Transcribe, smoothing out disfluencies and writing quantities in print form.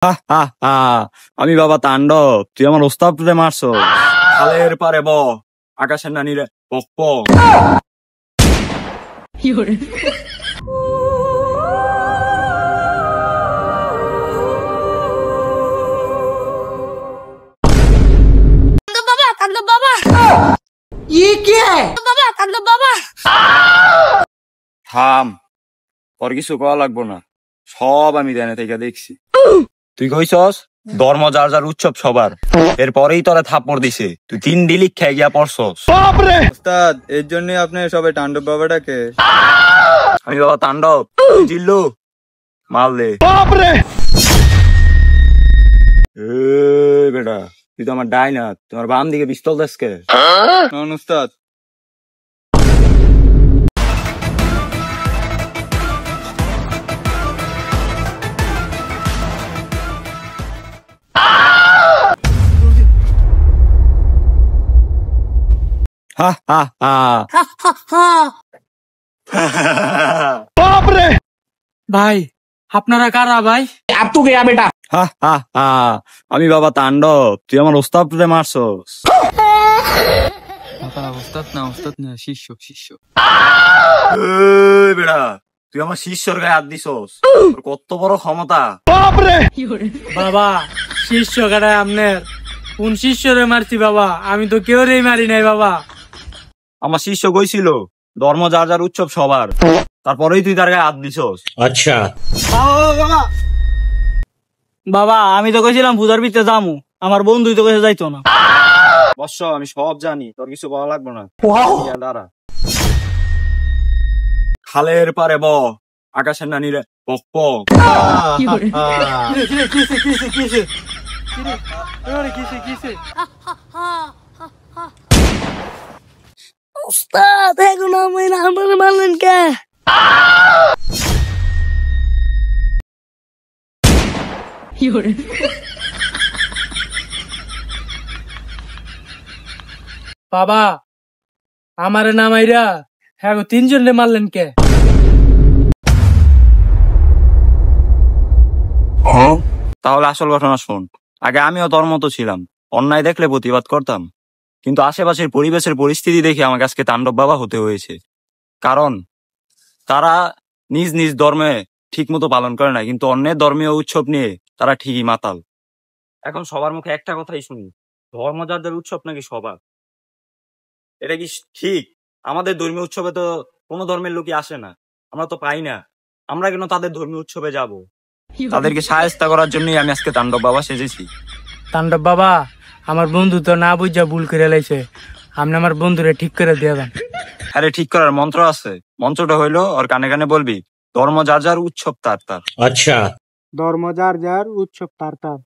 হা হা হা আমি বাবা তাণ্ডব, তুই আমার ওস্তাদ তুলে মারছ। খালের পারে আকাশের নানি রে পক পক। तांडव बाबा ये क्या है? तांडव बाबा থাম, তোর কিছু করা লাগবো না, সব আমি দেনে থেকে দেখছি। তুই কইছস ধর্ম যার যার উৎসব সবার, এরপরেই তোরা থাপ্পড় দিছে, তুই 3 ডিলিক খেয়ে গিয়া পড়ছস। ওস্তাদ এর জন্য আপনি সবাই তাণ্ডব বাবাটাকে। আমি বাবা তাণ্ডব, জিল্লু মারলে বেটা, তুই তো আমার ডাইনা, তোমার বাম দিকে পিস্তল দেশকে। নন ওস্তাদ। হা হা হা ভাই আপনারা কারা ভাই? হা হা হা আমি বাবা তাণ্ডব, তুই আমার ওস্তাদ তুলে মারছস। ওস্তাদ না শিষ্য শিষ্য। বেটা, তুই আমার শিষ্যর গায়ে হাত দিছস, তোর কত বড় ক্ষমতা। বাবা শিষ্য কাটায় আপনার কোন শিষ্যরে মারছি বাবা? আমি তো কেউরেই মারি নাই বাবা। আমার শিষ্য কইছিল ধর্ম যার যার উৎসব সবার, তারপরেই তুই তার গায়ে হাত দিছস। अच्छा বাবা আমি তো কইছিলাম পূজার ভিতরে যামু, আমার বন্ধুই তো কইছে যাইতো না। বর্ষ, আমি সব জানি, তোর কিছু বলা লাগবে না। দাঁড়া, খালের পারে আকাশের নানি রে পক পক। उस्ताद है गुना मेरा हमर मालन के বাবা আমারে নামাইরা হ্যাঁ 3 জনে মারলেন কে? তাহলে আসল ঘটনা শোন। আগে আমিও তোর মতো ছিলাম, অন্যায় দেখলে প্রতিবাদ করতাম, কিন্তু আশেপাশের পরিবেশের পরিস্থিতি দেখে আমাকে আজকে তাণ্ডব বাবা হতে হয়েছে। কারণ তারা নিজ নিজ ধর্মে ঠিক মতো পালন করে না, কিন্তু অন্যের ধর্মীয় উৎসব নিয়ে তারা ঠিকই মাতাল। এখন সবার মুখে একটা কথাই শুনি, ধর্ম যার যার উৎসব নাকি সবার। এটা কি ঠিক? আমাদের ধর্মীয় উৎসবে তো কোনো ধর্মের লোকই আসে না, আমরা তো পাই না, আমরা কেন তাদের ধর্মীয় উৎসবে যাব? তাদেরকে সাহায্য করার জন্যই আমি আজকে তাণ্ডব বাবা সেজেছি। তাণ্ডব বাবা আমার বন্ধু তো না বুঝা ভুল করে লাইছে, আপনি আমার বন্ধুরে ঠিক করে দিয়ে দেন। আরে ঠিক করার মন্ত্র আছে, মন্ত্রটা হইলো ওর কানে কানে বলবি, ধর্ম যার যার উৎসব তার তার। अच्छा ধর্ম যার যার উৎসব তার তার।